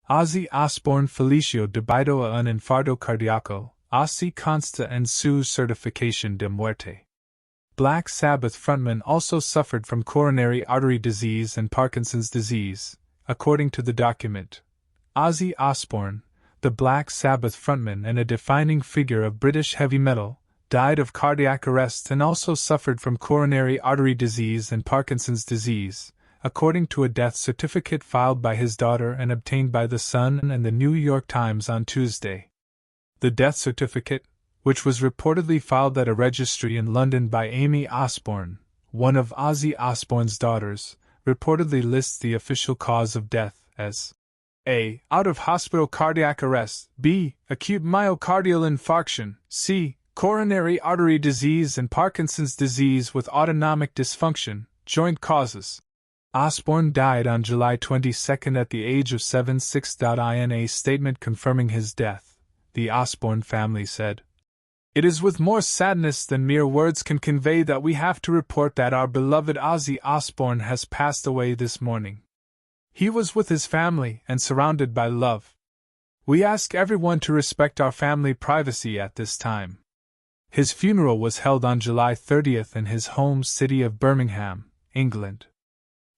Ozzy Osbourne falleció debido a un infarto cardíaco, así consta en su certificación de muerte. Black Sabbath frontman also suffered from coronary artery disease and Parkinson's disease, according to the document. Ozzy Osbourne, the Black Sabbath frontman and a defining figure of British heavy metal, died of cardiac arrest and also suffered from coronary artery disease and Parkinson's disease, according to a death certificate filed by his daughter and obtained by The Sun and the New York Times on Tuesday. The death certificate, which was reportedly filed at a registry in London by Aimée Osbourne, one of Ozzy Osbourne's daughters, reportedly lists the official cause of death as A. Out-of-hospital cardiac arrest, B. Acute myocardial infarction, C. Coronary artery disease and Parkinson's disease with autonomic dysfunction, joint causes. Osbourne died on July 22 at the age of 76. In a statement confirming his death, the Osbourne family said, "It is with more sadness than mere words can convey that we have to report that our beloved Ozzy Osbourne has passed away this morning. He was with his family and surrounded by love. We ask everyone to respect our family privacy at this time." His funeral was held on July 30 in his home city of Birmingham, England.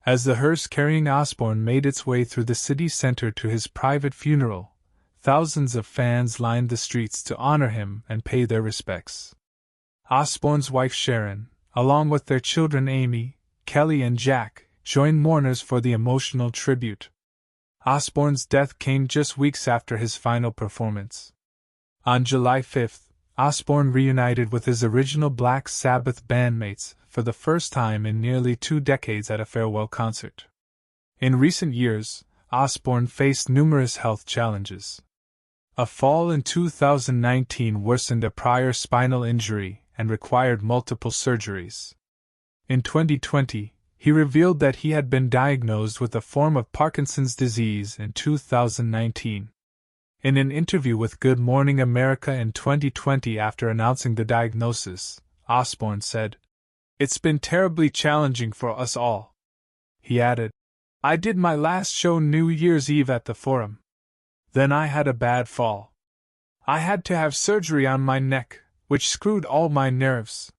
As the hearse carrying Osbourne made its way through the city centre to his private funeral, thousands of fans lined the streets to honor him and pay their respects. Osbourne's wife Sharon, along with their children Amy, Kelly and Jack, joined mourners for the emotional tribute. Osbourne's death came just weeks after his final performance. On July 5, Osbourne reunited with his original Black Sabbath bandmates for the first time in nearly 2 decades at a farewell concert. In recent years, Osbourne faced numerous health challenges. A fall in 2019 worsened a prior spinal injury and required multiple surgeries. In 2020, he revealed that he had been diagnosed with a form of Parkinson's disease in 2019. In an interview with Good Morning America in 2020 after announcing the diagnosis, Osbourne said, "It's been terribly challenging for us all." He added, "I did my last show New Year's Eve at the Forum. Then I had a bad fall. I had to have surgery on my neck, which screwed all my nerves."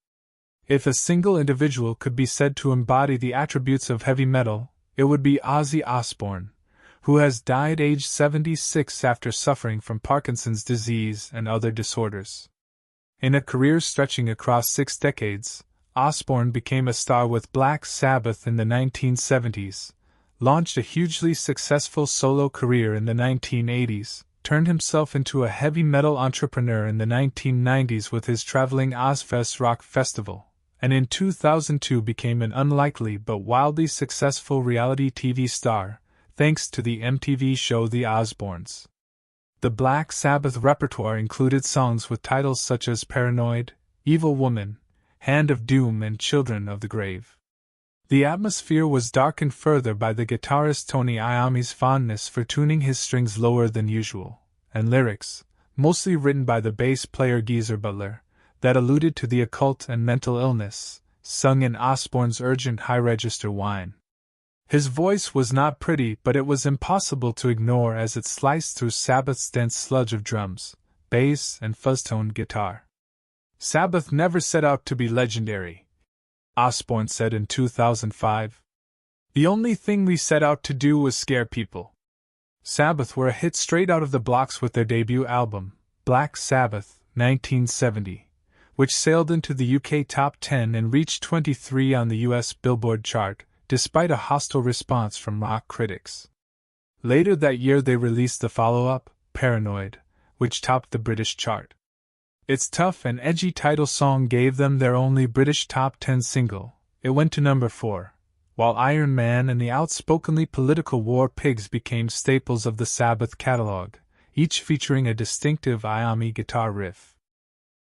If a single individual could be said to embody the attributes of heavy metal, it would be Ozzy Osbourne, who has died aged 76 after suffering from Parkinson's disease and other disorders. In a career stretching across 6 decades, Osbourne became a star with Black Sabbath in the 1970s, launched a hugely successful solo career in the 1980s, turned himself into a heavy metal entrepreneur in the 1990s with his traveling Ozzfest Rock Festival, and in 2002 became an unlikely but wildly successful reality TV star, thanks to the MTV show The Osbournes. The Black Sabbath repertoire included songs with titles such as Paranoid, Evil Woman, Hand of Doom and Children of the Grave. The atmosphere was darkened further by the guitarist Tony Iommi's fondness for tuning his strings lower than usual, and lyrics, mostly written by the bass player Geezer Butler, that alluded to the occult and mental illness, sung in Osbourne's urgent high-register whine. His voice was not pretty, but it was impossible to ignore as it sliced through Sabbath's dense sludge of drums, bass, and fuzz-toned guitar. "Sabbath never set out to be legendary," Osbourne said in 2005. "The only thing we set out to do was scare people." Sabbath were a hit straight out of the blocks with their debut album, Black Sabbath, 1970, which sailed into the UK Top 10 and reached 23 on the US Billboard chart, despite a hostile response from rock critics. Later that year they released the follow-up, Paranoid, which topped the British chart. Its tough and edgy title song gave them their only British Top 10 single. It went to number 4, while Iron Man and the outspokenly political War Pigs became staples of the Sabbath catalog, each featuring a distinctive Iommi guitar riff.